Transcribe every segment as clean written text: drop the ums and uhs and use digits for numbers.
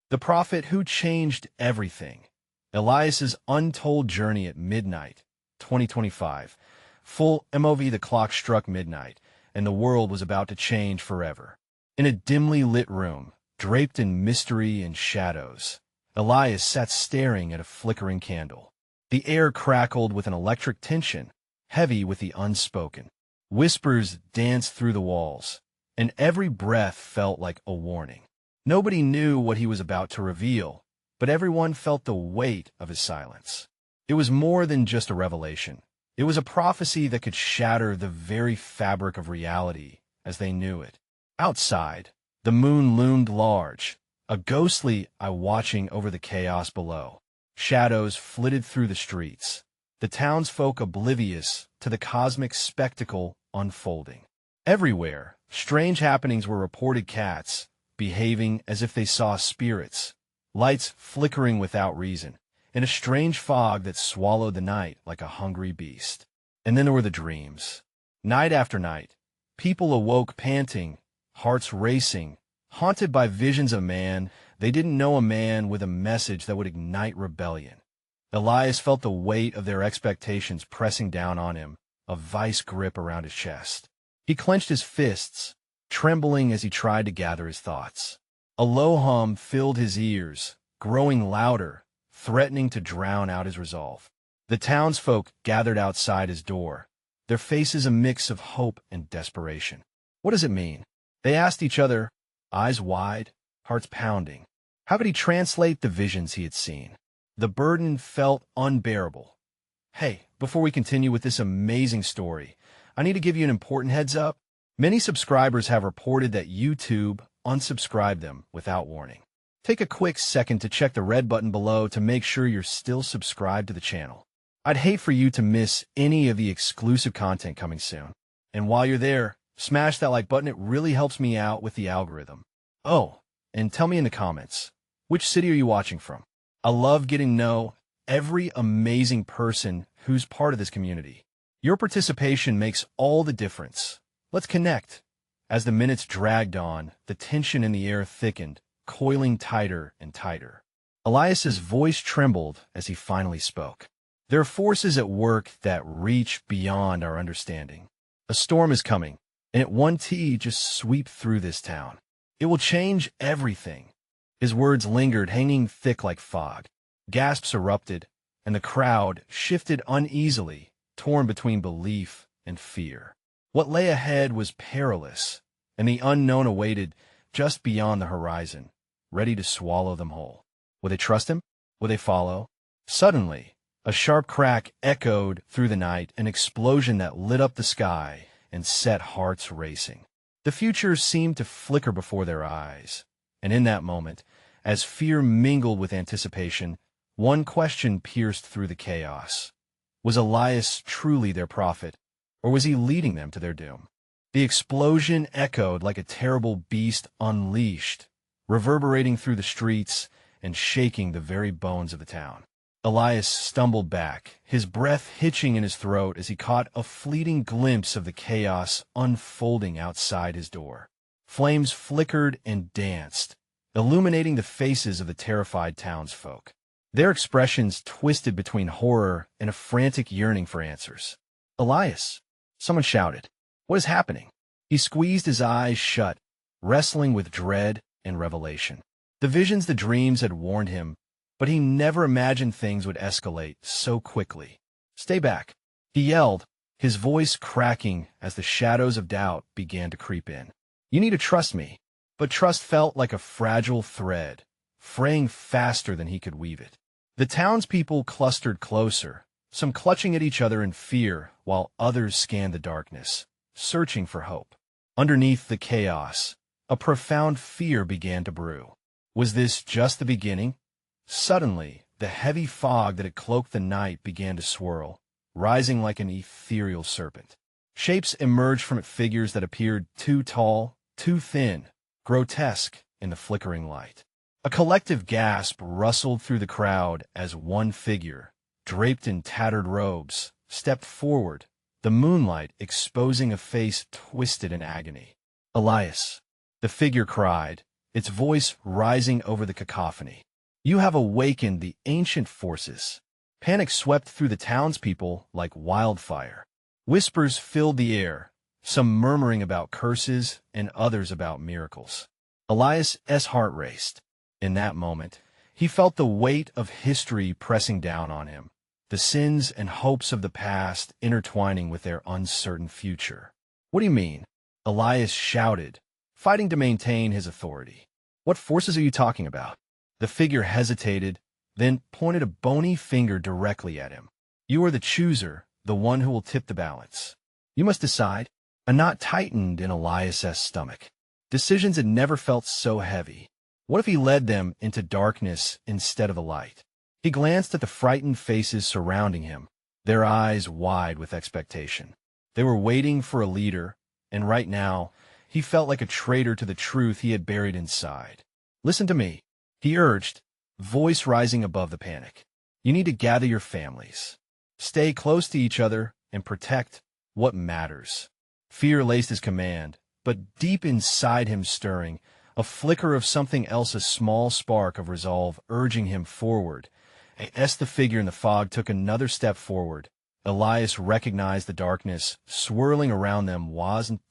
The prophet who changed everything. Elias'S Untold Journey at Midnight, 2025. Full MOV. The clock struck midnight, and the world was about to change forever. In a dimly lit room, draped in mystery and shadows, Elias sat staring at a flickering candle. The air crackled with an electric tension, heavy with the unspoken. Whispers danced through the walls, and every breath felt like a warning. Nobody knew what he was about to reveal, but everyone felt the weight of his silence. It was more than just a revelation. It was a prophecy that could shatter the very fabric of reality as they knew it. Outside, the moon loomed large, a ghostly eye watching over the chaos below. Shadows flitted through the streets, the townsfolk oblivious to the cosmic spectacle unfolding. Everywhere, strange happenings were reported: cats behaving as if they saw spirits, lights flickering without reason, and a strange fog that swallowed the night like a hungry beast. And then there were the dreams. Night after night, people awoke panting, hearts racing, haunted by visions of man they didn't know, a man with a message that would ignite rebellion. Elias felt the weight of their expectations pressing down on him, a vice grip around his chest. He clenched his fists, trembling as he tried to gather his thoughts. A low hum filled his ears, growing louder, threatening to drown out his resolve. The townsfolk gathered outside his door, their faces a mix of hope and desperation. What does it mean? They asked each other, eyes wide, hearts pounding. How could he translate the visions he had seen? The burden felt unbearable. Hey, before we continue with this amazing story, I need to give you an important heads up. Many subscribers have reported that YouTube unsubscribed them without warning. Take a quick second to check the red button below to make sure you're still subscribed to the channel. I'd hate for you to miss any of the exclusive content coming soon. And while you're there, smash that like button. It really helps me out with the algorithm. Oh, and tell me in the comments, which city are you watching from? I love getting to know every amazing person who's part of this community. Your participation makes all the difference. Let's connect. As the minutes dragged on, the tension in the air thickened, coiling tighter and tighter. Elias's voice trembled as he finally spoke. There are forces at work that reach beyond our understanding. A storm is coming, and it won't just sweep through this town. It will change everything. His words lingered, hanging thick like fog. Gasps erupted, and the crowd shifted uneasily, torn between belief and fear. What lay ahead was perilous, and the unknown awaited just beyond the horizon, ready to swallow them whole. Would they trust him? Would they follow? Suddenly, a sharp crack echoed through the night, an explosion that lit up the sky and set hearts racing. The future seemed to flicker before their eyes, and in that moment, as fear mingled with anticipation, one question pierced through the chaos. Was Elias truly their prophet, or was he leading them to their doom? The explosion echoed like a terrible beast unleashed, reverberating through the streets and shaking the very bones of the town. Elias stumbled back, his breath hitching in his throat as he caught a fleeting glimpse of the chaos unfolding outside his door. Flames flickered and danced, illuminating the faces of the terrified townsfolk. Their expressions twisted between horror and a frantic yearning for answers. "Elias!" Someone shouted. "What is happening?" He squeezed his eyes shut, wrestling with dread and revelation. The visions, the dreams had warned him, but he never imagined things would escalate so quickly. "Stay back," he yelled, his voice cracking as the shadows of doubt began to creep in. "You need to trust me." But trust felt like a fragile thread, fraying faster than he could weave it. The townspeople clustered closer, some clutching at each other in fear, while others scanned the darkness, searching for hope. Underneath the chaos, a profound fear began to brew. Was this just the beginning? Suddenly, the heavy fog that had cloaked the night began to swirl, rising like an ethereal serpent. Shapes emerged from it, figures that appeared too tall, too thin, grotesque in the flickering light. A collective gasp rustled through the crowd as one figure, draped in tattered robes, stepped forward, the moonlight exposing a face twisted in agony. "Elias!" the figure cried, its voice rising over the cacophony. "You have awakened the ancient forces." Panic swept through the townspeople like wildfire. Whispers filled the air, some murmuring about curses and others about miracles. Elias's heart raced. In that moment, he felt the weight of history pressing down on him, the sins and hopes of the past intertwining with their uncertain future. "What do you mean?" Elias shouted, fighting to maintain his authority. "What forces are you talking about?" The figure hesitated, then pointed a bony finger directly at him. "You are the chooser, the one who will tip the balance. You must decide." A knot tightened in Elias's stomach. Decisions had never felt so heavy. What if he led them into darkness instead of the light? He glanced at the frightened faces surrounding him, their eyes wide with expectation. They were waiting for a leader, and right now, he felt like a traitor to the truth he had buried inside. "Listen to me," he urged, voice rising above the panic. "You need to gather your families. Stay close to each other and protect what matters." Fear laced his command, but deep inside him stirring, a flicker of something else, a small spark of resolve urging him forward. As the figure in the fog took another step forward, Elias recognized the darkness swirling around them wasn't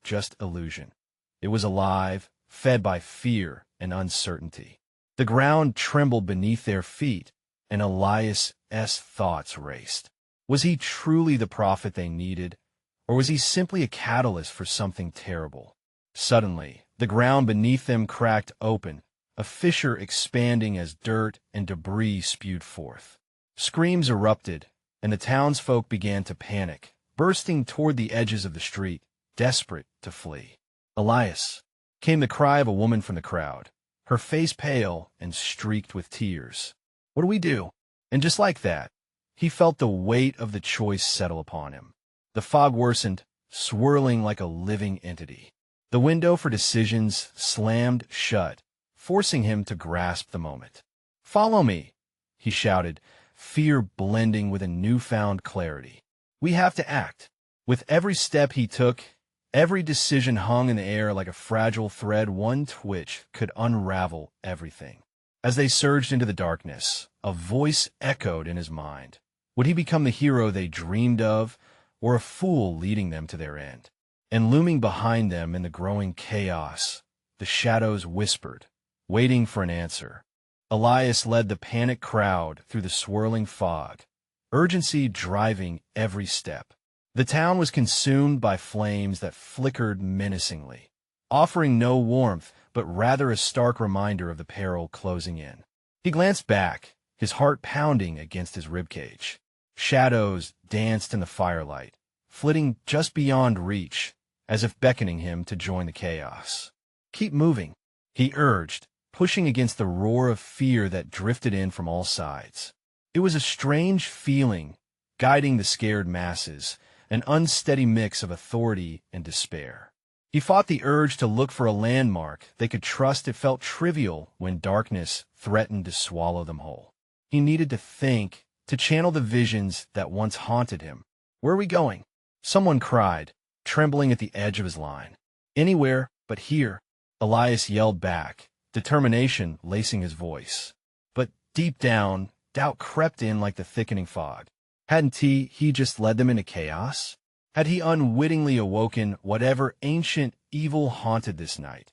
just illusion. It was alive, fed by fear and uncertainty. The ground trembled beneath their feet, and Elias's thoughts raced. Was he truly the prophet they needed? Or was he simply a catalyst for something terrible? Suddenly, the ground beneath them cracked open, a fissure expanding as dirt and debris spewed forth. Screams erupted, and the townsfolk began to panic, bursting toward the edges of the street, desperate to flee. "Elias!" came the cry of a woman from the crowd, her face pale and streaked with tears. "What do we do?" And just like that, he felt the weight of the choice settle upon him. The fog worsened, swirling like a living entity. The window for decisions slammed shut, forcing him to grasp the moment. "Follow me," he shouted, fear blending with a newfound clarity. "We have to act." With every step he took, every decision hung in the air like a fragile thread. One twitch could unravel everything. As they surged into the darkness, a voice echoed in his mind. Would he become the hero they dreamed of, or a fool leading them to their end? And looming behind them in the growing chaos, the shadows whispered, waiting for an answer. Elias led the panicked crowd through the swirling fog, urgency driving every step. The town was consumed by flames that flickered menacingly, offering no warmth, but rather a stark reminder of the peril closing in. He glanced back, his heart pounding against his ribcage. Shadows danced in the firelight, flitting just beyond reach, as if beckoning him to join the chaos. "Keep moving," he urged, pushing against the roar of fear that drifted in from all sides. It was a strange feeling, guiding the scared masses, an unsteady mix of authority and despair. He fought the urge to look for a landmark they could trust. It felt trivial when darkness threatened to swallow them whole. He needed to think, to channel the visions that once haunted him. "Where are we going?" someone cried, trembling at the edge of his line. "Anywhere but here," Elias yelled back, determination lacing his voice. But deep down, doubt crept in like the thickening fog. Hadn't he just led them into chaos? Had he unwittingly awoken whatever ancient evil haunted this night?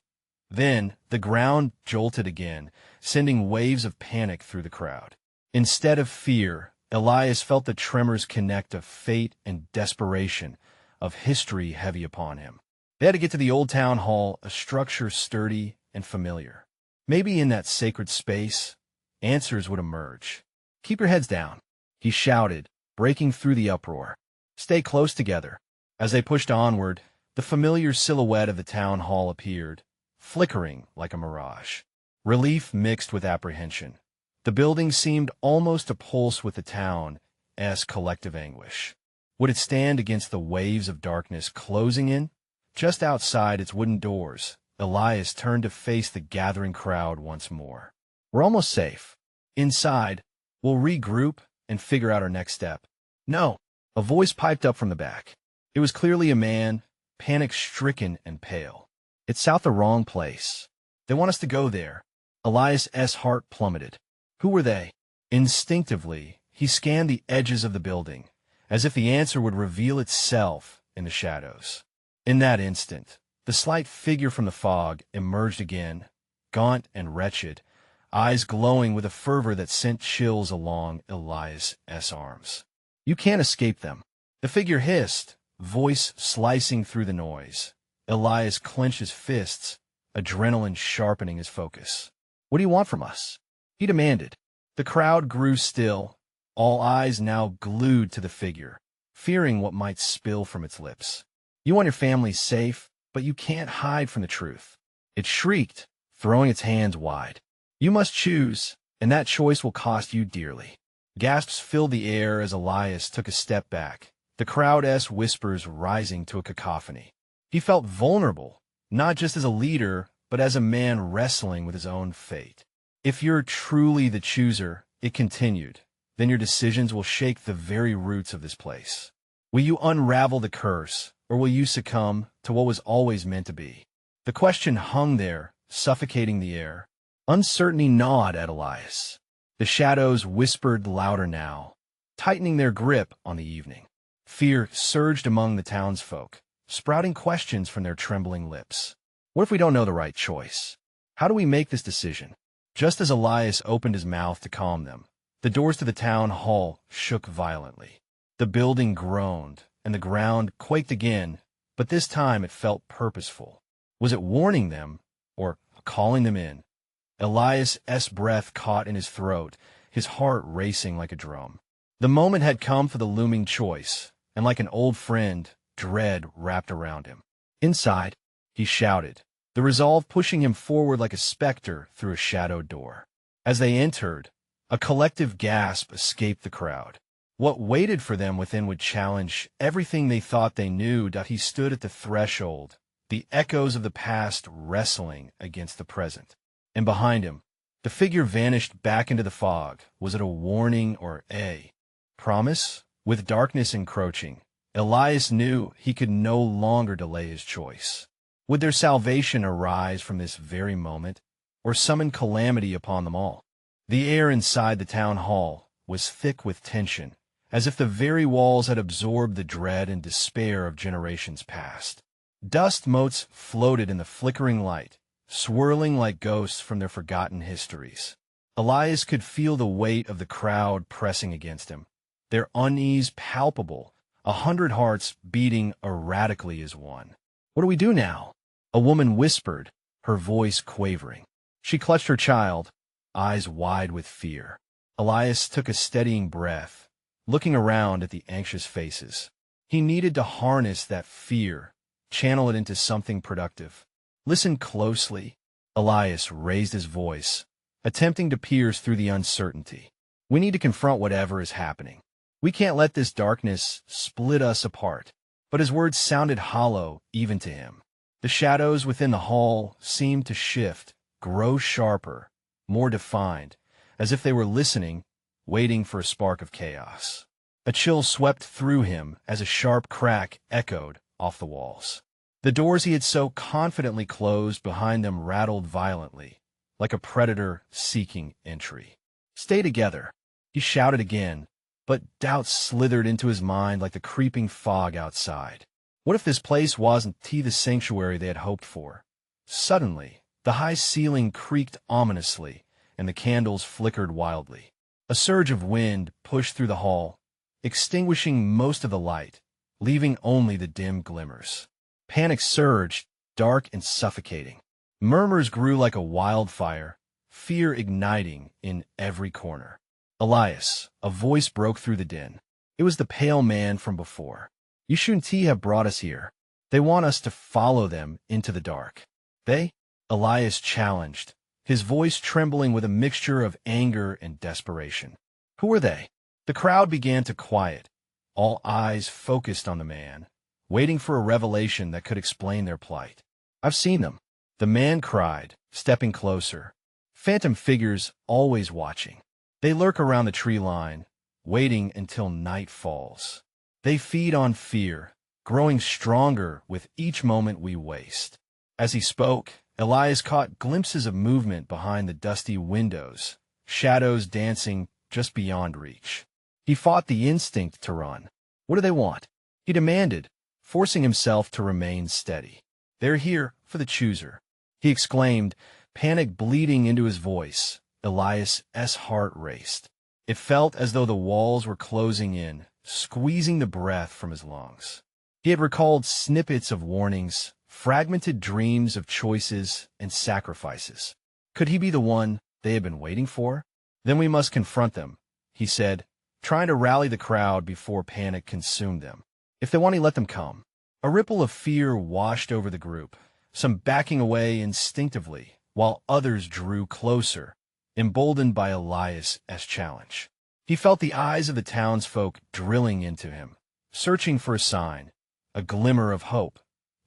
Then the ground jolted again, sending waves of panic through the crowd. Instead of fear, Elias felt the tremors connect of fate and desperation, of history heavy upon him. They had to get to the old town hall, a structure sturdy and familiar. Maybe in that sacred space, answers would emerge. "Keep your heads down," he shouted, breaking through the uproar. "Stay close together." As they pushed onward, the familiar silhouette of the town hall appeared, flickering like a mirage. Relief mixed with apprehension. The building seemed almost to pulse with the town's collective anguish. Would it stand against the waves of darkness closing in? Just outside its wooden doors, Elias turned to face the gathering crowd once more. "We're almost safe. Inside, we'll regroup and figure out our next step." "No," a voice piped up from the back. It was clearly a man, panic-stricken and pale. "It's south the wrong place." They want us to go there. Elias's heart plummeted. Who were they? Instinctively, he scanned the edges of the building, as if the answer would reveal itself in the shadows. In that instant, the slight figure from the fog emerged again, gaunt and wretched, eyes glowing with a fervor that sent chills along Elias's arms. You can't escape them. The figure hissed, voice slicing through the noise. Elias clenched his fists, adrenaline sharpening his focus. What do you want from us? He demanded. The crowd grew still, all eyes now glued to the figure, fearing what might spill from its lips. You want your family safe, but you can't hide from the truth. It shrieked, throwing its hands wide. You must choose, and that choice will cost you dearly. Gasps filled the air as Elias took a step back, the crowd's whispers rising to a cacophony. He felt vulnerable, not just as a leader, but as a man wrestling with his own fate. If you're truly the chooser, it continued, then your decisions will shake the very roots of this place. Will you unravel the curse, or will you succumb to what was always meant to be? The question hung there, suffocating the air. Uncertainty gnawed at Elias. The shadows whispered louder now, tightening their grip on the evening. Fear surged among the townsfolk, sprouting questions from their trembling lips. What if we don't know the right choice? How do we make this decision? Just as Elias opened his mouth to calm them, the doors to the town hall shook violently. The building groaned, and the ground quaked again, but this time it felt purposeful. Was it warning them, or calling them in? Elias's breath caught in his throat, his heart racing like a drum. The moment had come for the looming choice, and like an old friend, dread wrapped around him. Inside, he shouted, the resolve pushing him forward like a specter through a shadowed door. As they entered, a collective gasp escaped the crowd. What waited for them within would challenge everything they thought they knew. He stood at the threshold, the echoes of the past wrestling against the present. And behind him, the figure vanished back into the fog. Was it a warning or a promise? With darkness encroaching, Elias knew he could no longer delay his choice. Would their salvation arise from this very moment, or summon calamity upon them all? The air inside the town hall was thick with tension, as if the very walls had absorbed the dread and despair of generations past. Dust motes floated in the flickering light, swirling like ghosts from their forgotten histories. Elias could feel the weight of the crowd pressing against him, their unease palpable, 100 hearts beating erratically as one. What do we do now? A woman whispered, her voice quavering. She clutched her child, eyes wide with fear. Elias took a steadying breath, looking around at the anxious faces. He needed to harness that fear, channel it into something productive. Listen closely. Elias raised his voice, attempting to pierce through the uncertainty. We need to confront whatever is happening. We can't let this darkness split us apart. But his words sounded hollow even to him. The shadows within the hall seemed to shift, grow sharper, more defined, as if they were listening, waiting for a spark of chaos. A chill swept through him as a sharp crack echoed off the walls. The doors he had so confidently closed behind them rattled violently, like a predator seeking entry. Stay together, he shouted again, but doubt slithered into his mind like the creeping fog outside. What if this place wasn't the sanctuary they had hoped for? Suddenly, the high ceiling creaked ominously, and the candles flickered wildly. A surge of wind pushed through the hall, extinguishing most of the light, leaving only the dim glimmers. Panic surged, dark and suffocating. Murmurs grew like a wildfire, fear igniting in every corner. Elias, a voice broke through the din. It was the pale man from before. You shouldn't have brought us here. They want us to follow them into the dark. They? Elias challenged, his voice trembling with a mixture of anger and desperation. Who are they? The crowd began to quiet, all eyes focused on the man, waiting for a revelation that could explain their plight. I've seen them, the man cried, stepping closer. Phantom figures always watching. They lurk around the tree line, waiting until night falls. They feed on fear, growing stronger with each moment we waste. As he spoke, Elias caught glimpses of movement behind the dusty windows, shadows dancing just beyond reach. He fought the instinct to run. What do they want? He demanded, forcing himself to remain steady. They're here for the chooser, he exclaimed, panic bleeding into his voice. Elias's heart raced. It felt as though the walls were closing in, squeezing the breath from his lungs. He had recalled snippets of warnings, fragmented dreams of choices and sacrifices. Could he be the one they had been waiting for? Then we must confront them, he said, trying to rally the crowd before panic consumed them. If they want to, let them come. A ripple of fear washed over the group, some backing away instinctively, while others drew closer, emboldened by Elias's challenge. He felt the eyes of the townsfolk drilling into him, searching for a sign, a glimmer of hope.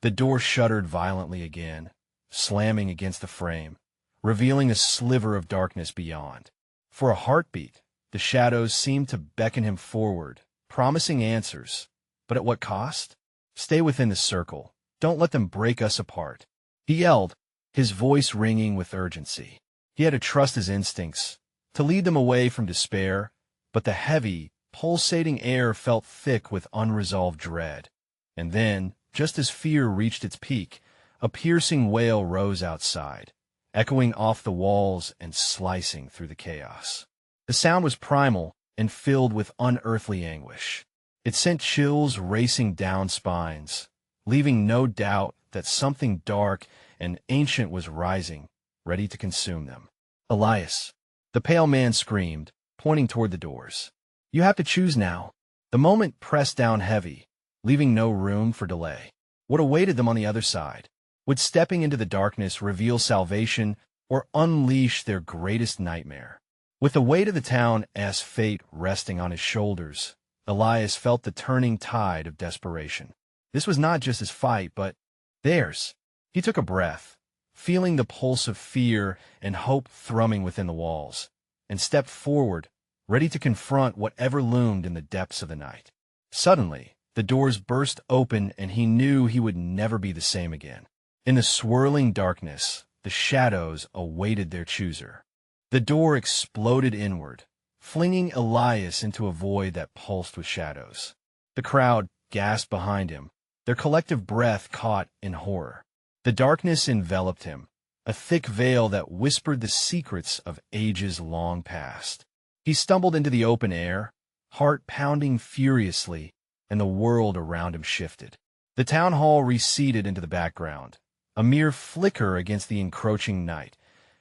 The door shuddered violently again, slamming against the frame, revealing a sliver of darkness beyond. For a heartbeat, the shadows seemed to beckon him forward, promising answers. But at what cost? Stay within the circle. Don't let them break us apart, he yelled, his voice ringing with urgency. He had to trust his instincts, to lead them away from despair, but the heavy, pulsating air felt thick with unresolved dread. And then, just as fear reached its peak, a piercing wail rose outside, echoing off the walls and slicing through the chaos. The sound was primal and filled with unearthly anguish. It sent chills racing down spines, leaving no doubt that something dark and ancient was rising, ready to consume them. Elias, the pale man screamed, pointing toward the doors. You have to choose now. The moment pressed down heavy, leaving no room for delay. What awaited them on the other side? Would stepping into the darkness reveal salvation or unleash their greatest nightmare? With the weight of the town's fate resting on his shoulders, Elias felt the turning tide of desperation. This was not just his fight, but theirs. He took a breath, feeling the pulse of fear and hope thrumming within the walls, and stepped forward, ready to confront whatever loomed in the depths of the night. Suddenly, the doors burst open and he knew he would never be the same again. In the swirling darkness, the shadows awaited their chooser. The door exploded inward, flinging Elias into a void that pulsed with shadows. The crowd gasped behind him, their collective breath caught in horror. The darkness enveloped him, a thick veil that whispered the secrets of ages long past. He stumbled into the open air, heart pounding furiously, and the world around him shifted. The town hall receded into the background, a mere flicker against the encroaching night.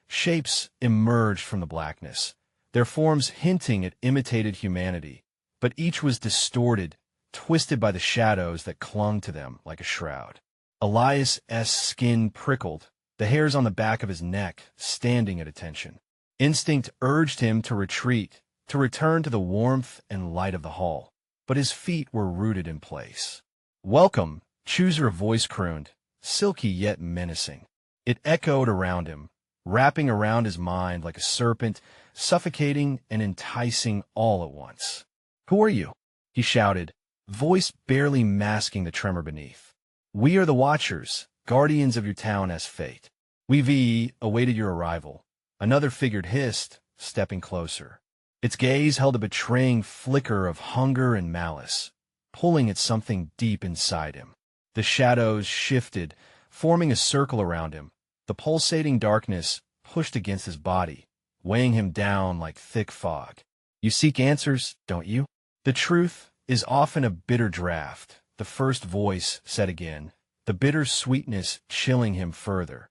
Shapes emerged from the blackness, their forms hinting at imitated humanity, but each was distorted, twisted by the shadows that clung to them like a shroud. Elias's skin prickled, the hairs on the back of his neck standing at attention. Instinct urged him to retreat, to return to the warmth and light of the hall, but his feet were rooted in place. Welcome, chooser, a voice crooned, silky yet menacing. It echoed around him, wrapping around his mind like a serpent, suffocating and enticing all at once. Who are you? He shouted, voice barely masking the tremor beneath. We are the Watchers, guardians of your town's fate. We've awaited your arrival. Another figure hissed, stepping closer. Its gaze held a betraying flicker of hunger and malice, pulling at something deep inside him. The shadows shifted, forming a circle around him. The pulsating darkness pushed against his body, weighing him down like thick fog. You seek answers, don't you? The truth is often a bitter draught, the first voice said again, the bitter sweetness chilling him further.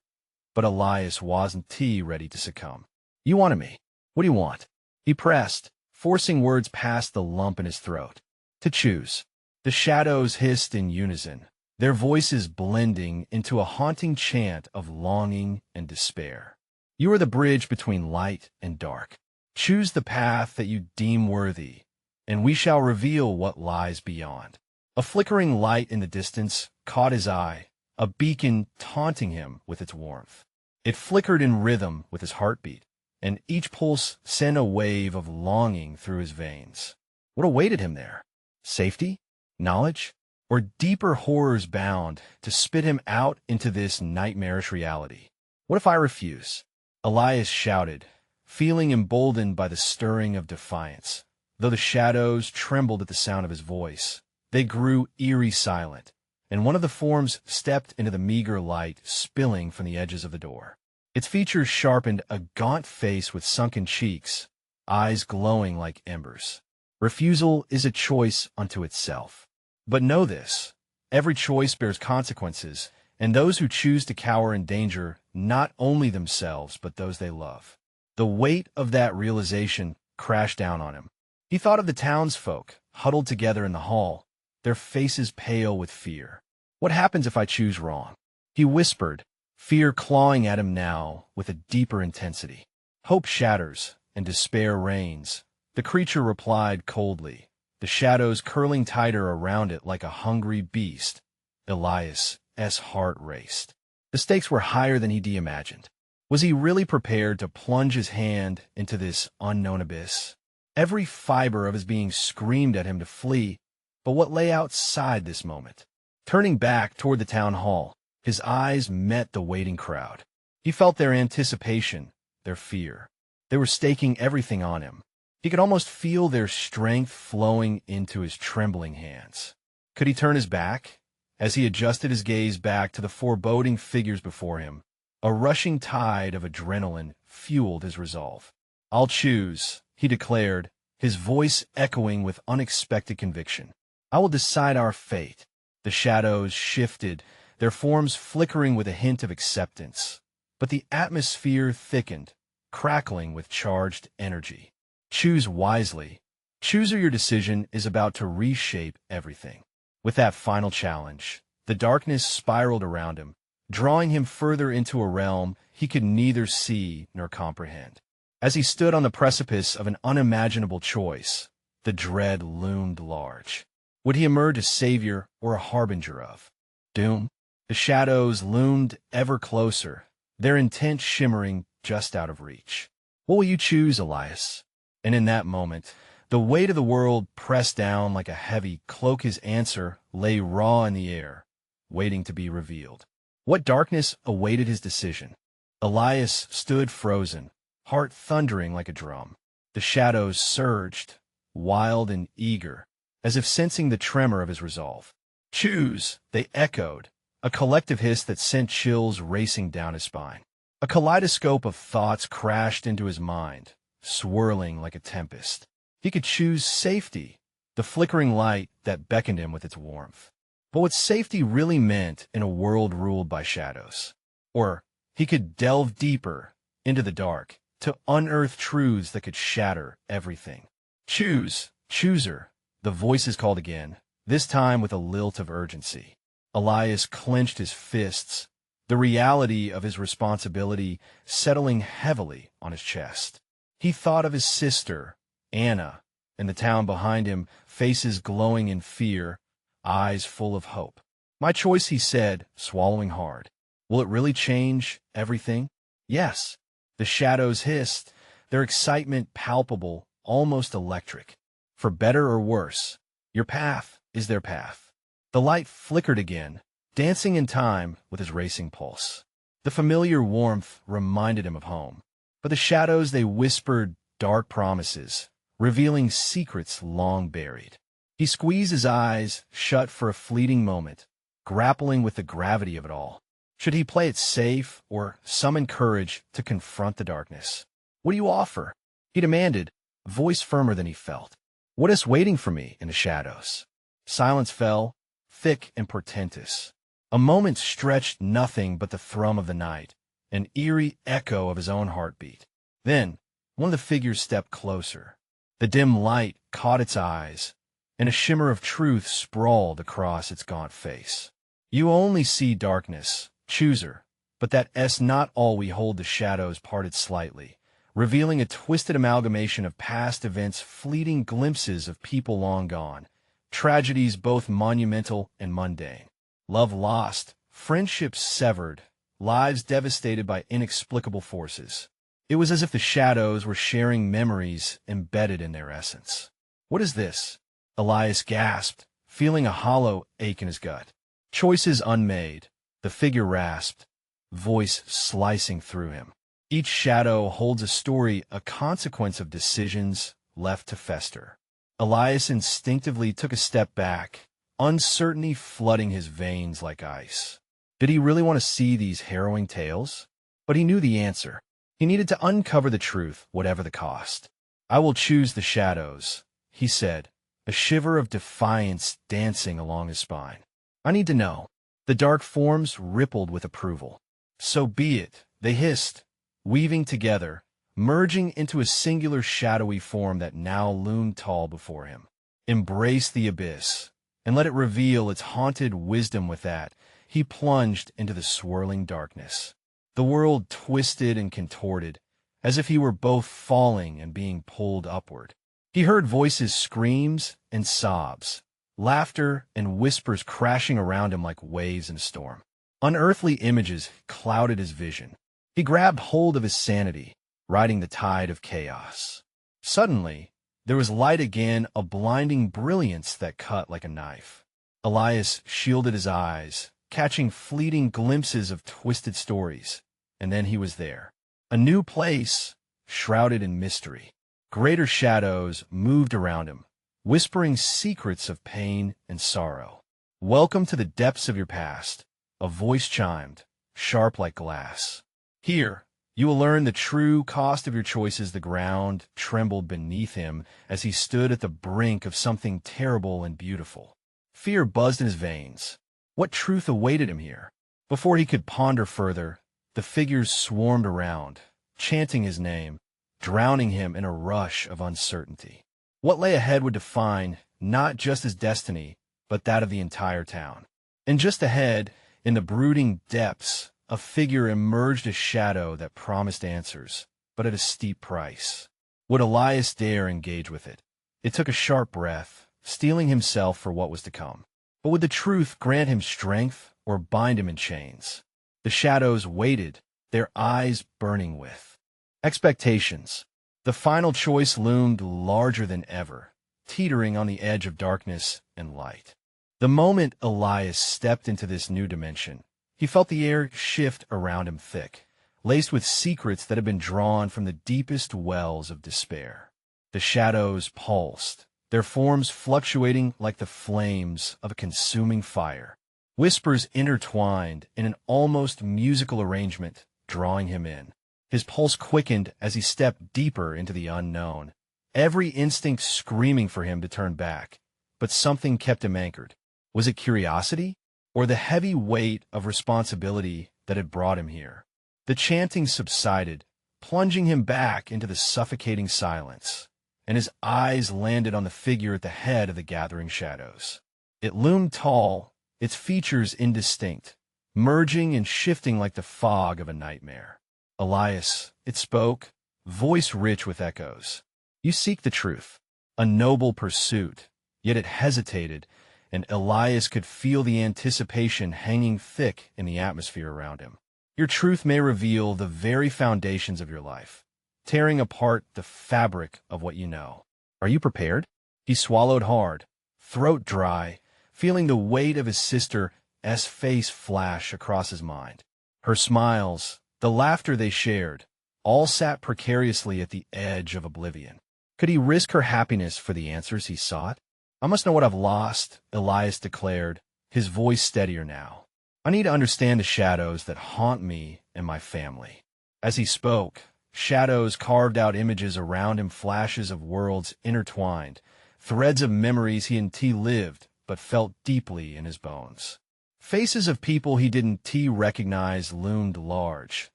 But Elias wasn't ready to succumb. You wanted me. What do you want? He pressed, forcing words past the lump in his throat. To choose. The shadows hissed in unison, their voices blending into a haunting chant of longing and despair. You are the bridge between light and dark. Choose the path that you deem worthy, and we shall reveal what lies beyond. A flickering light in the distance caught his eye, a beacon taunting him with its warmth. It flickered in rhythm with his heartbeat, and each pulse sent a wave of longing through his veins. What awaited him there? Safety? Knowledge? Or deeper horrors bound to spit him out into this nightmarish reality? What if I refuse? Elias shouted, feeling emboldened by the stirring of defiance. Though the shadows trembled at the sound of his voice, they grew eerie silent, and one of the forms stepped into the meager light spilling from the edges of the door. Its features sharpened a gaunt face with sunken cheeks, eyes glowing like embers. Refusal is a choice unto itself. But know this, every choice bears consequences, and those who choose to cower endanger not only themselves but those they love. The weight of that realization crashed down on him. He thought of the townsfolk, huddled together in the hall, their faces pale with fear. What happens if I choose wrong? He whispered, fear clawing at him now with a deeper intensity. Hope shatters, and despair reigns. The creature replied coldly, the shadows curling tighter around it like a hungry beast. Elias's heart raced. The stakes were higher than he'd imagined. Was he really prepared to plunge his hand into this unknown abyss? Every fiber of his being screamed at him to flee, but what lay outside this moment? Turning back toward the town hall, his eyes met the waiting crowd. He felt their anticipation, their fear. They were staking everything on him. He could almost feel their strength flowing into his trembling hands. Could he turn his back? As he adjusted his gaze back to the foreboding figures before him, a rushing tide of adrenaline fueled his resolve. I'll choose, he declared, his voice echoing with unexpected conviction. I will decide our fate. The shadows shifted, their forms flickering with a hint of acceptance. But the atmosphere thickened, crackling with charged energy. Choose wisely. Choose or your decision is about to reshape everything. With that final challenge, the darkness spiraled around him, drawing him further into a realm he could neither see nor comprehend. As he stood on the precipice of an unimaginable choice, the dread loomed large. Would he emerge a savior or a harbinger of doom? The shadows loomed ever closer, their intent shimmering just out of reach. What will you choose, Elias? And in that moment, the weight of the world pressed down like a heavy cloak. His answer lay raw in the air, waiting to be revealed. What darkness awaited his decision? Elias stood frozen, heart thundering like a drum. The shadows surged, wild and eager, as if sensing the tremor of his resolve. Choose, they echoed, a collective hiss that sent chills racing down his spine. A kaleidoscope of thoughts crashed into his mind, swirling like a tempest. He could choose safety, the flickering light that beckoned him with its warmth. But what safety really meant in a world ruled by shadows. Or he could delve deeper into the dark to unearth truths that could shatter everything. Choose, chooser, the voices called again, this time with a lilt of urgency. Elias clenched his fists, the reality of his responsibility settling heavily on his chest. He thought of his sister, Anna, in the town behind him, faces glowing in fear, eyes full of hope. My choice, he said, swallowing hard. Will it really change everything? Yes. The shadows hissed, their excitement palpable, almost electric. For better or worse, your path is their path. The light flickered again, dancing in time with his racing pulse. The familiar warmth reminded him of home. But the shadows, they whispered dark promises, revealing secrets long buried. He squeezed his eyes shut for a fleeting moment, grappling with the gravity of it all. Should he play it safe or summon courage to confront the darkness? What do you offer? He demanded, a voice firmer than he felt. What is waiting for me in the shadows? Silence fell, thick and portentous. A moment stretched nothing but the thrum of the night, an eerie echo of his own heartbeat. Then, one of the figures stepped closer. The dim light caught its eyes, and a shimmer of truth sprawled across its gaunt face. You only see darkness, chooser, but that's not all. We hold. The shadows parted slightly, revealing a twisted amalgamation of past events, fleeting glimpses of people long gone, tragedies both monumental and mundane. Love lost, friendships severed, lives devastated by inexplicable forces. It was as if the shadows were sharing memories embedded in their essence. What is this? Elias gasped, feeling a hollow ache in his gut. Choices unmade, the figure rasped. voice slicing through him. Each shadow holds a story, a consequence of decisions left to fester. Elias instinctively took a step back, uncertainty flooding his veins like ice. Did he really want to see these harrowing tales? But he knew the answer. He needed to uncover the truth, whatever the cost. "I will choose the shadows," he said, a shiver of defiance dancing along his spine. "I need to know." The dark forms rippled with approval. "So be it," they hissed, weaving together, merging into a singular shadowy form that now loomed tall before him. "Embrace the abyss, and let it reveal its haunted wisdom." With that, he plunged into the swirling darkness. The world twisted and contorted, as if he were both falling and being pulled upward. He heard voices, screams and sobs, laughter and whispers crashing around him like waves in a storm. Unearthly images clouded his vision. He grabbed hold of his sanity, riding the tide of chaos. Suddenly, there was light again, a blinding brilliance that cut like a knife. Elias shielded his eyes, catching fleeting glimpses of twisted stories, and then he was there. A new place, shrouded in mystery. Greater shadows moved around him, whispering secrets of pain and sorrow. "Welcome to the depths of your past," a voice chimed, sharp like glass. "Here, you will learn the true cost of your choices." The ground trembled beneath him as he stood at the brink of something terrible and beautiful. Fear buzzed in his veins. What truth awaited him here? Before he could ponder further, the figures swarmed around, chanting his name, drowning him in a rush of uncertainty. What lay ahead would define not just his destiny, but that of the entire town. And just ahead, in the brooding depths, a figure emerged, a shadow that promised answers, but at a steep price. Would Elias dare engage with it? It took a sharp breath, steeling himself for what was to come. But would the truth grant him strength or bind him in chains? The shadows waited, their eyes burning with expectations. The final choice loomed larger than ever, teetering on the edge of darkness and light. The moment Elias stepped into this new dimension, he felt the air shift around him, thick, laced with secrets that had been drawn from the deepest wells of despair. The shadows pulsed, their forms fluctuating like the flames of a consuming fire. Whispers intertwined in an almost musical arrangement, drawing him in. His pulse quickened as he stepped deeper into the unknown, every instinct screaming for him to turn back. But something kept him anchored. Was it curiosity, or the heavy weight of responsibility that had brought him here? The chanting subsided, plunging him back into the suffocating silence, and his eyes landed on the figure at the head of the gathering shadows. It loomed tall, its features indistinct, merging and shifting like the fog of a nightmare. "Elias," it spoke, voice rich with echoes. "You seek the truth, a noble pursuit." Yet it hesitated, and Elias could feel the anticipation hanging thick in the atmosphere around him. "Your truth may reveal the very foundations of your life, tearing apart the fabric of what you know. Are you prepared?" He swallowed hard, throat dry, feeling the weight of his sister's face flash across his mind. Her smiles, the laughter they shared, all sat precariously at the edge of oblivion. Could he risk her happiness for the answers he sought? "I must know what I've lost," Elias declared, his voice steadier now. "I need to understand the shadows that haunt me and my family." As he spoke, shadows carved out images around him, flashes of worlds intertwined, threads of memories he and T lived but felt deeply in his bones. Faces of people he didn't recognize loomed large,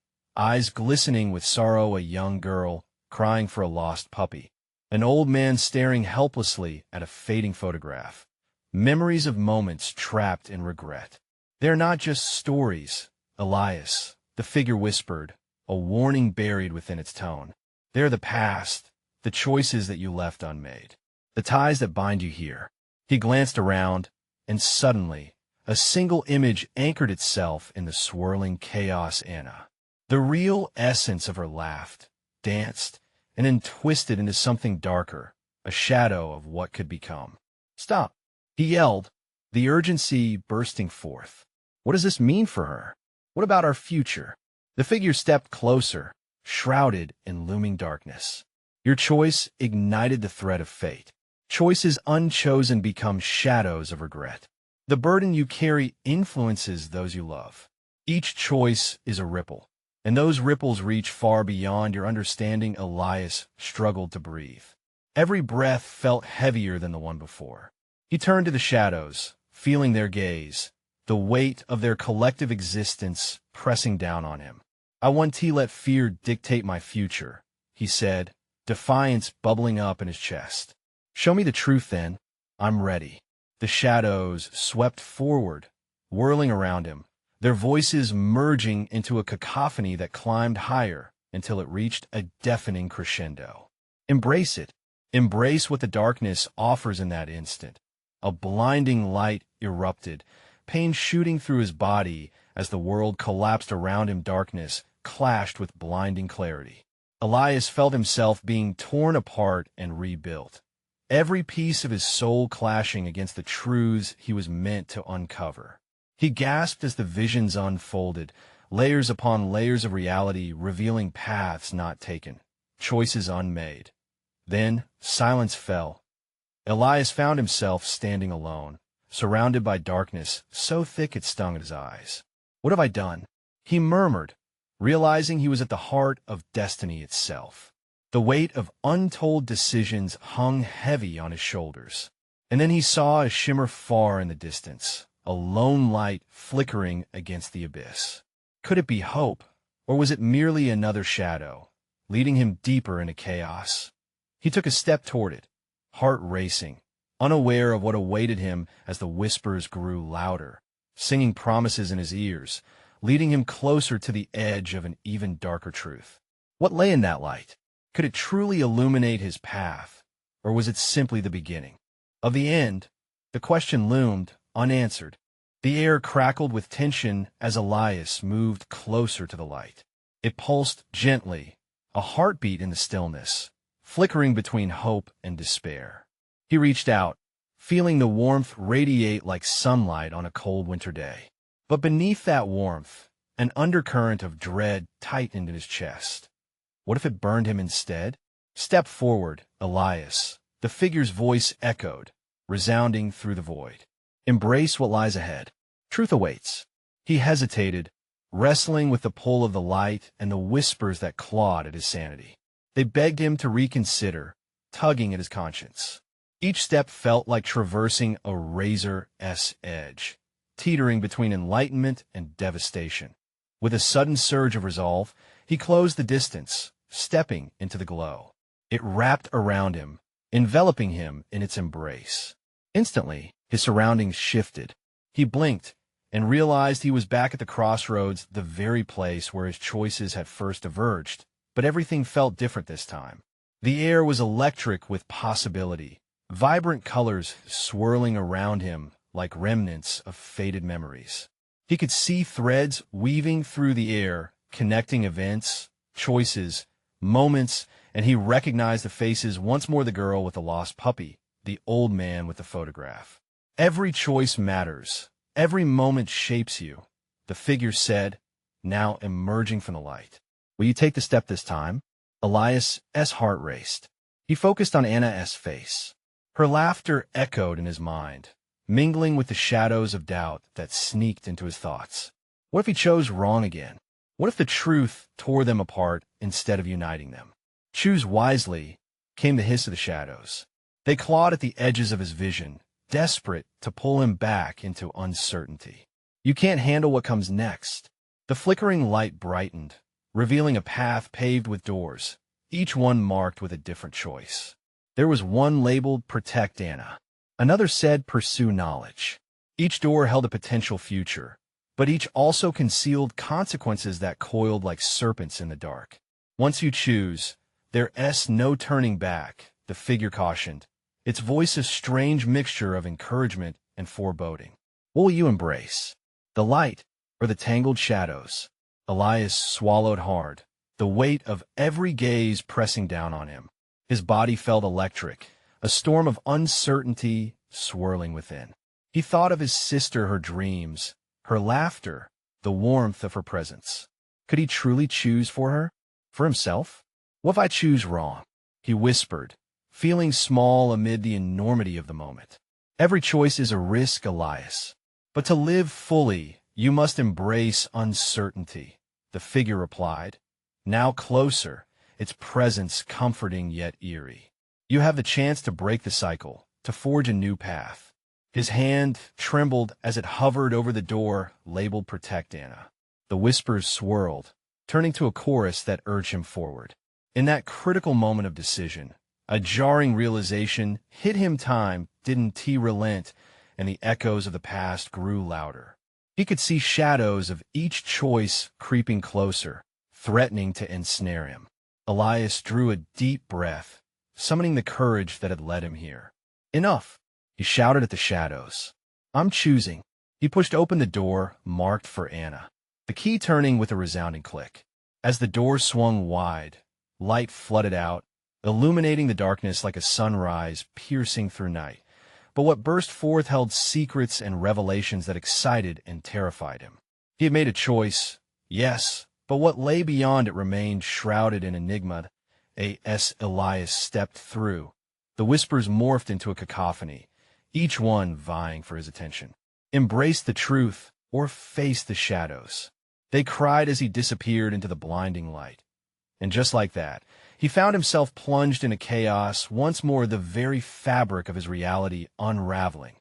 eyes glistening with sorrow, a young girl crying for a lost puppy, an old man staring helplessly at a fading photograph, memories of moments trapped in regret. "They're not just stories, Elias," the figure whispered, a warning buried within its tone. "They're the past, the choices that you left unmade, the ties that bind you here." He glanced around, and suddenly, a single image anchored itself in the swirling chaos. Anna. The real essence of her laughed, danced, and then twisted into something darker, a shadow of what could become. "Stop!" he yelled, the urgency bursting forth. "What does this mean for her?" What about our future? The figure stepped closer, shrouded in looming darkness. Your choice ignited the thread of fate. Choices unchosen become shadows of regret. The burden you carry influences those you love. Each choice is a ripple, and those ripples reach far beyond your understanding. Elias struggled to breathe. Every breath felt heavier than the one before. He turned to the shadows, feeling their gaze, the weight of their collective existence pressing down on him. "I want to let fear dictate my future," he said, defiance bubbling up in his chest. "Show me the truth then. I'm ready." The shadows swept forward, whirling around him, their voices merging into a cacophony that climbed higher until it reached a deafening crescendo. Embrace it. Embrace what the darkness offers in that instant. A blinding light erupted, pain shooting through his body as the world collapsed around him. Darkness clashed with blinding clarity. Elias felt himself being torn apart and rebuilt, every piece of his soul clashing against the truths he was meant to uncover. He gasped as the visions unfolded, layers upon layers of reality revealing paths not taken, choices unmade. Then silence fell. Elias found himself standing alone, surrounded by darkness so thick it stung at his eyes. "What have I done?" he murmured, realizing he was at the heart of destiny itself. The weight of untold decisions hung heavy on his shoulders. And then he saw a shimmer far in the distance, a lone light flickering against the abyss. Could it be hope, or was it merely another shadow, leading him deeper into chaos? He took a step toward it, heart racing, unaware of what awaited him as the whispers grew louder, singing promises in his ears, leading him closer to the edge of an even darker truth. What lay in that light? Could it truly illuminate his path, or was it simply the beginning of the end? The question loomed, unanswered. The air crackled with tension as Elias moved closer to the light. It pulsed gently, a heartbeat in the stillness, flickering between hope and despair. He reached out, feeling the warmth radiate like sunlight on a cold winter day. But beneath that warmth, an undercurrent of dread tightened in his chest. What if it burned him instead? "Step forward, Elias," the figure's voice echoed, resounding through the void. "Embrace what lies ahead. Truth awaits." He hesitated, wrestling with the pull of the light and the whispers that clawed at his sanity. They begged him to reconsider, tugging at his conscience. Each step felt like traversing a razor's edge, teetering between enlightenment and devastation. With a sudden surge of resolve, he closed the distance, stepping into the glow. It wrapped around him, enveloping him in its embrace. Instantly, his surroundings shifted. He blinked and realized he was back at the crossroads, the very place where his choices had first diverged. But everything felt different this time. The air was electric with possibility, vibrant colors swirling around him like remnants of faded memories. He could see threads weaving through the air, connecting events, choices, moments, and he recognized the faces once more: the girl with the lost puppy, the old man with the photograph. "Every choice matters. Every moment shapes you," the figure said, now emerging from the light. "Will you take the step this time?" Elias's heart raced. He focused on Anna's face. Her laughter echoed in his mind, mingling with the shadows of doubt that sneaked into his thoughts. What if he chose wrong again? What if the truth tore them apart instead of uniting them? "Choose wisely," came the hiss of the shadows. They clawed at the edges of his vision, desperate to pull him back into uncertainty. "You can't handle what comes next." The flickering light brightened, revealing a path paved with doors, each one marked with a different choice. There was one labeled "Protect Anna." Another said "Pursue Knowledge." Each door held a potential future, but each also concealed consequences that coiled like serpents in the dark. "Once you choose, there's no turning back," the figure cautioned, its voice a strange mixture of encouragement and foreboding. "What will you embrace? The light or the tangled shadows?" Elias swallowed hard, the weight of every gaze pressing down on him. His body felt electric, a storm of uncertainty swirling within. He thought of his sister, her dreams, her laughter, the warmth of her presence. Could he truly choose for her? For himself? What if I choose wrong? He whispered, feeling small amid the enormity of the moment. Every choice is a risk, Elias. But to live fully, you must embrace uncertainty, the figure replied. Now closer, its presence comforting yet eerie. You have the chance to break the cycle, to forge a new path. His hand trembled as it hovered over the door labeled Protect Anna. The whispers swirled, turning to a chorus that urged him forward. In that critical moment of decision, a jarring realization hit him. Time didn't relent, and the echoes of the past grew louder. He could see shadows of each choice creeping closer, threatening to ensnare him. Elias drew a deep breath, summoning the courage that had led him here. Enough, he shouted at the shadows. I'm choosing. He pushed open the door marked for Anna, the key turning with a resounding click. As the door swung wide, light flooded out, illuminating the darkness like a sunrise piercing through night. But what burst forth held secrets and revelations that excited and terrified him. He had made a choice, yes, but what lay beyond it remained shrouded in enigma. As Elias stepped through, the whispers morphed into a cacophony, each one vying for his attention. Embrace the truth or face the shadows, they cried as he disappeared into the blinding light. And just like that, he found himself plunged into chaos, once more the very fabric of his reality unraveling,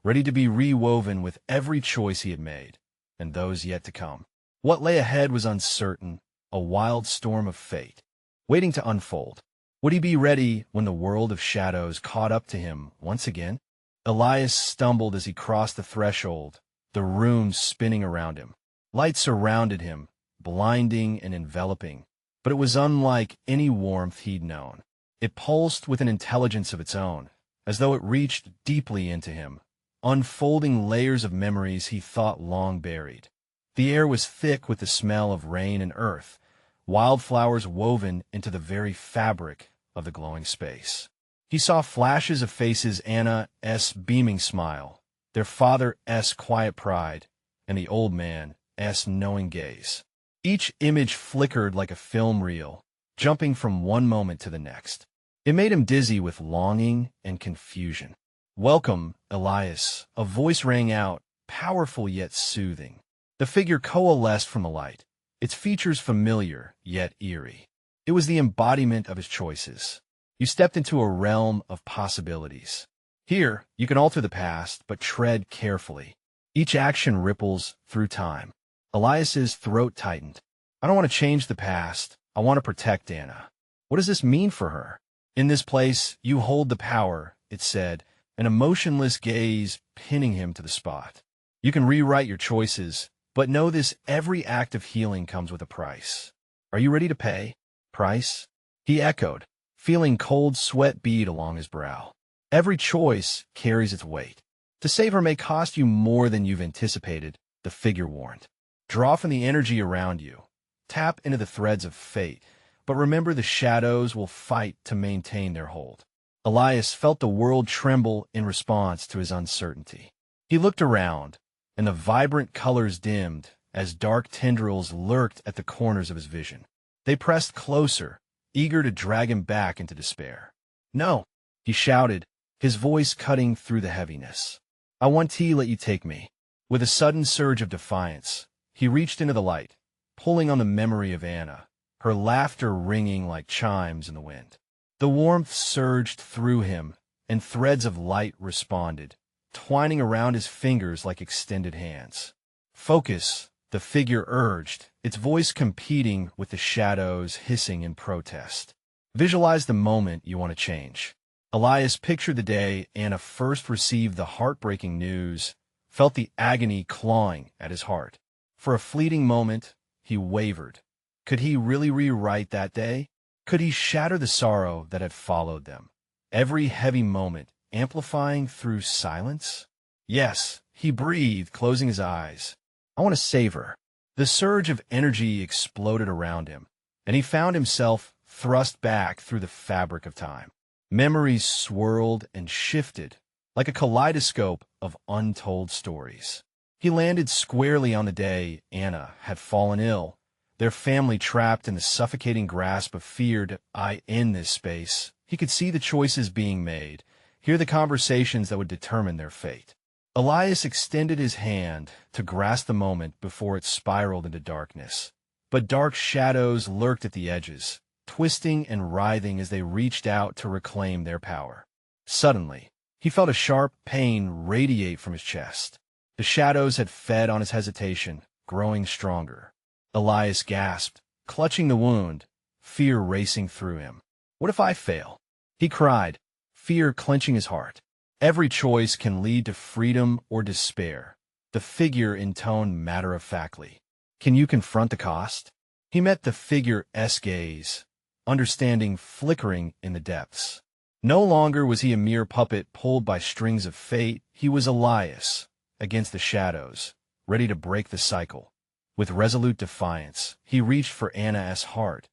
ready to be rewoven with every choice he had made, and those yet to come. What lay ahead was uncertain, a wild storm of fate, waiting to unfold. Would he be ready when the world of shadows caught up to him once again? Elias stumbled as he crossed the threshold, the room spinning around him. Light surrounded him, blinding and enveloping, but it was unlike any warmth he'd known. It pulsed with an intelligence of its own, as though it reached deeply into him, unfolding layers of memories he thought long buried. The air was thick with the smell of rain and earth, wildflowers woven into the very fabric of the glowing space. He saw flashes of faces: Anna's beaming smile, their father's quiet pride, and the old man's knowing gaze. Each image flickered like a film reel, jumping from one moment to the next. It made him dizzy with longing and confusion. "Welcome, Elias," a voice rang out, powerful yet soothing. The figure coalesced from the light, its features familiar yet eerie. It was the embodiment of his choices. You stepped into a realm of possibilities. Here, you can alter the past, but tread carefully. Each action ripples through time. Elias's throat tightened. I don't want to change the past. I want to protect Anna. What does this mean for her? In this place, you hold the power, it said, an emotionless gaze pinning him to the spot. You can rewrite your choices, but know this: every act of healing comes with a price. Are you ready to pay? Price? He echoed, feeling cold sweat bead along his brow. Every choice carries its weight. To save her may cost you more than you've anticipated, the figure warned. Draw from the energy around you. Tap into the threads of fate, but remember the shadows will fight to maintain their hold. Elias felt the world tremble in response to his uncertainty. He looked around, and the vibrant colors dimmed as dark tendrils lurked at the corners of his vision. They pressed closer, eager to drag him back into despair. "No," he shouted, his voice cutting through the heaviness. "I want to let you take me." With a sudden surge of defiance, he reached into the light, pulling on the memory of Anna, her laughter ringing like chimes in the wind. The warmth surged through him, and threads of light responded, twining around his fingers like extended hands. "Focus," the figure urged, its voice competing with the shadows hissing in protest. "Visualize the moment you want to change." Elias pictured the day Anna first received the heartbreaking news, felt the agony clawing at his heart. For a fleeting moment, he wavered. Could he really rewrite that day? Could he shatter the sorrow that had followed them? Every heavy moment amplifying through silence? Yes, he breathed, closing his eyes. "I want to save her." The surge of energy exploded around him, and he found himself thrust back through the fabric of time. Memories swirled and shifted like a kaleidoscope of untold stories. He landed squarely on the day Anna had fallen ill, their family trapped in the suffocating grasp of fear. In this space, he could see the choices being made, hear the conversations that would determine their fate. Elias extended his hand to grasp the moment before it spiraled into darkness. But dark shadows lurked at the edges, twisting and writhing as they reached out to reclaim their power. Suddenly, he felt a sharp pain radiate from his chest. The shadows had fed on his hesitation, growing stronger. Elias gasped, clutching the wound, fear racing through him. "What if I fail?" he cried, fear clenching his heart. Every choice can lead to freedom or despair. The figure intoned matter-of-factly. "Can you confront the cost?" He met the figure's gaze, understanding flickering in the depths. No longer was he a mere puppet pulled by strings of fate. He was Elias, against the shadows, ready to break the cycle. With resolute defiance, he reached for Anna's heart,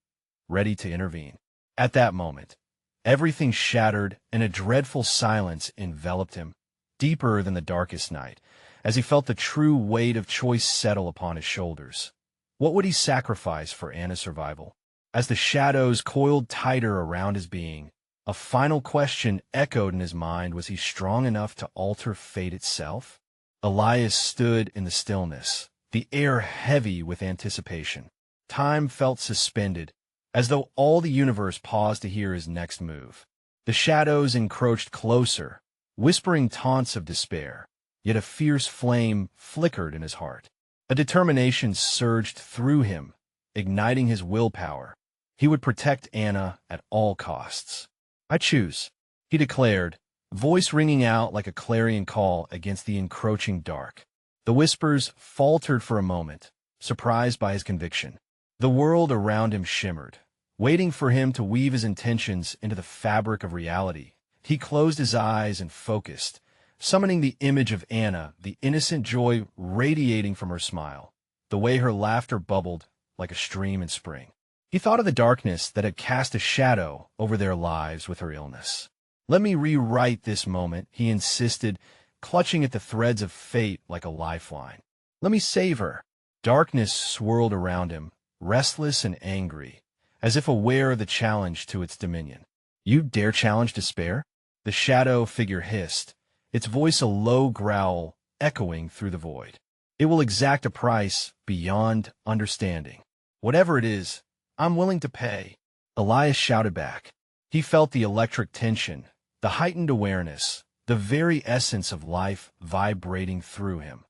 ready to intervene. At that moment, everything shattered and a dreadful silence enveloped him, deeper than the darkest night, as he felt the true weight of choice settle upon his shoulders. What would he sacrifice for Anna's survival? As the shadows coiled tighter around his being, a final question echoed in his mind: was he strong enough to alter fate itself? Elias stood in the stillness, the air heavy with anticipation. Time felt suspended, as though all the universe paused to hear his next move. The shadows encroached closer, whispering taunts of despair, yet a fierce flame flickered in his heart. A determination surged through him, igniting his willpower. He would protect Anna at all costs. "I choose," he declared, voice ringing out like a clarion call against the encroaching dark. The whispers faltered for a moment, surprised by his conviction. The world around him shimmered, waiting for him to weave his intentions into the fabric of reality. He closed his eyes and focused, summoning the image of Anna, the innocent joy radiating from her smile, the way her laughter bubbled like a stream in spring. He thought of the darkness that had cast a shadow over their lives with her illness. "Let me rewrite this moment," he insisted, clutching at the threads of fate like a lifeline. "Let me save her." Darkness swirled around him, restless and angry, as if aware of the challenge to its dominion. "You dare challenge despair?" The shadow figure hissed, its voice a low growl echoing through the void. "It will exact a price beyond understanding. Whatever it is, I'm willing to pay." Elias shouted back. He felt the electric tension, the heightened awareness, the very essence of life vibrating through him.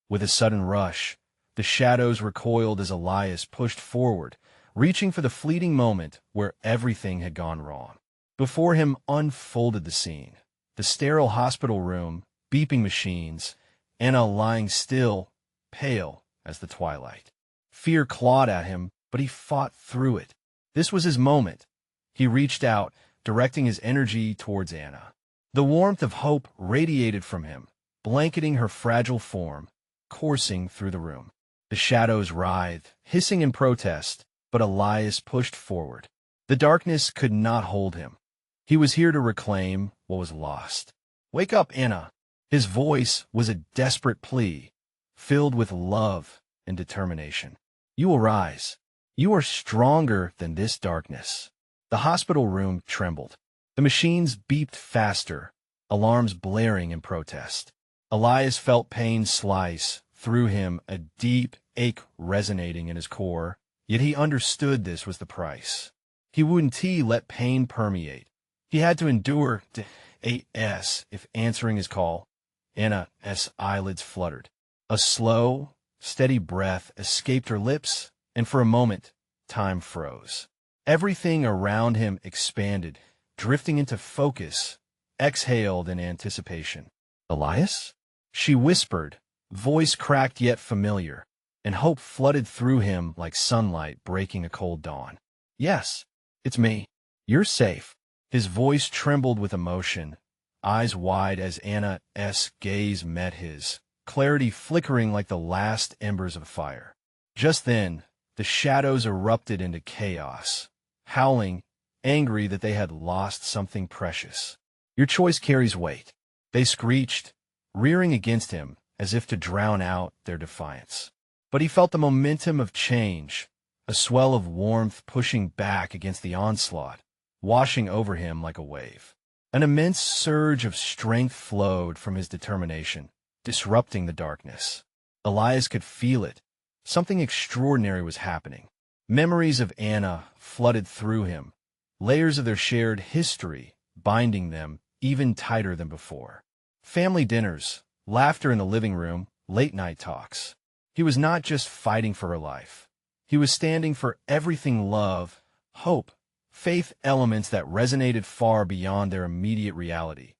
With a sudden rush, the shadows recoiled as Elias pushed forward, reaching for the fleeting moment where everything had gone wrong. Before him unfolded the scene: the sterile hospital room, beeping machines, Anna lying still, pale as the twilight. Fear clawed at him, but he fought through it. This was his moment. He reached out, directing his energy towards Anna. The warmth of hope radiated from him, blanketing her fragile form, coursing through the room. The shadows writhed, hissing in protest, but Elias pushed forward. The darkness could not hold him. He was here to reclaim what was lost. "Wake up, Anna!" His voice was a desperate plea, filled with love and determination. "You will rise. You are stronger than this darkness." The hospital room trembled. The machines beeped faster, alarms blaring in protest. Elias felt pain slice through him, a deep ache resonating in his core, yet he understood this was the price. He wouldn't let pain permeate. He had to endure if answering his call. Anna's eyelids fluttered. A slow, steady breath escaped her lips, and for a moment, time froze. Everything around him expanded, drifting into focus, exhaled in anticipation. "Elias?" she whispered, voice cracked yet familiar, and hope flooded through him like sunlight breaking a cold dawn. "Yes, it's me. You're safe." His voice trembled with emotion, eyes wide as Anna's gaze met his, clarity flickering like the last embers of fire. Just then, the shadows erupted into chaos, howling, angry that they had lost something precious. "Your choice carries weight," they screeched, rearing against him as if to drown out their defiance. But he felt the momentum of change, a swell of warmth pushing back against the onslaught, washing over him like a wave. An immense surge of strength flowed from his determination, disrupting the darkness. Elias could feel it. Something extraordinary was happening. Memories of Anna flooded through him, layers of their shared history binding them even tighter than before. Family dinners, laughter in the living room, late-night talks. He was not just fighting for her life. He was standing for everything: love, hope, faith, elements that resonated far beyond their immediate reality.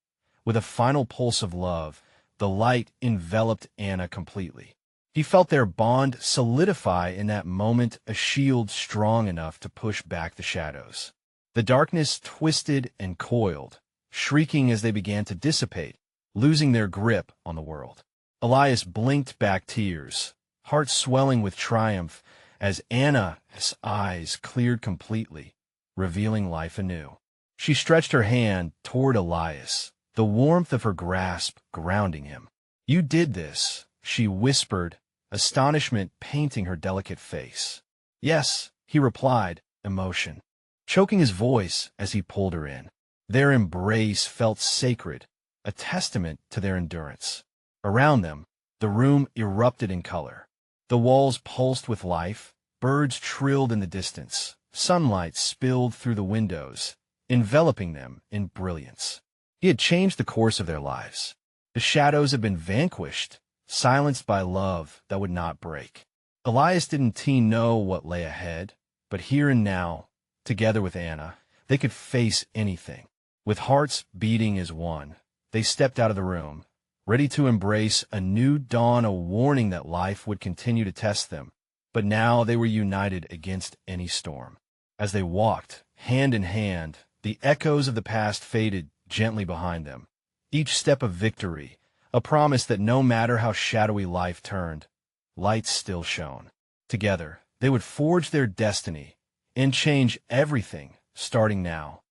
With a final pulse of love, the light enveloped Anna completely. He felt their bond solidify in that moment, a shield strong enough to push back the shadows. The darkness twisted and coiled, shrieking as they began to dissipate, losing their grip on the world. Elias blinked back tears, heart swelling with triumph, as Anna's eyes cleared completely, revealing life anew. She stretched her hand toward Elias, the warmth of her grasp grounding him. "You did this," she whispered, astonishment painting her delicate face. "Yes," he replied, emotion choking his voice as he pulled her in. Their embrace felt sacred, a testament to their endurance. Around them, the room erupted in color. The walls pulsed with life, birds trilled in the distance, sunlight spilled through the windows, enveloping them in brilliance. He had changed the course of their lives. The shadows had been vanquished, silenced by love that would not break. Elias didn't know what lay ahead, but here and now, together with Anna, they could face anything. With hearts beating as one, they stepped out of the room, ready to embrace a new dawn, a warning that life would continue to test them. But now they were united against any storm. As they walked, hand in hand, the echoes of the past faded gently behind them. Each step of victory, a promise that no matter how shadowy life turned, light still shone. Together, they would forge their destiny and change everything, starting now.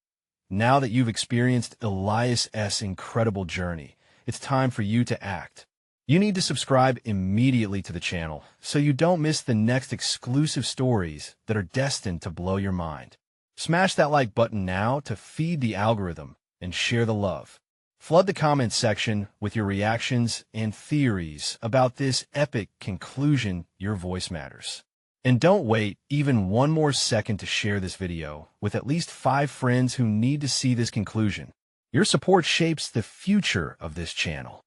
Now that you've experienced Elias's incredible journey, it's time for you to act. You need to subscribe immediately to the channel so you don't miss the next exclusive stories that are destined to blow your mind. Smash that like button now to feed the algorithm and share the love. Flood the comment section with your reactions and theories about this epic conclusion. Your voice matters. And don't wait even one more second to share this video with at least 5 friends who need to see this conclusion. Your support shapes the future of this channel.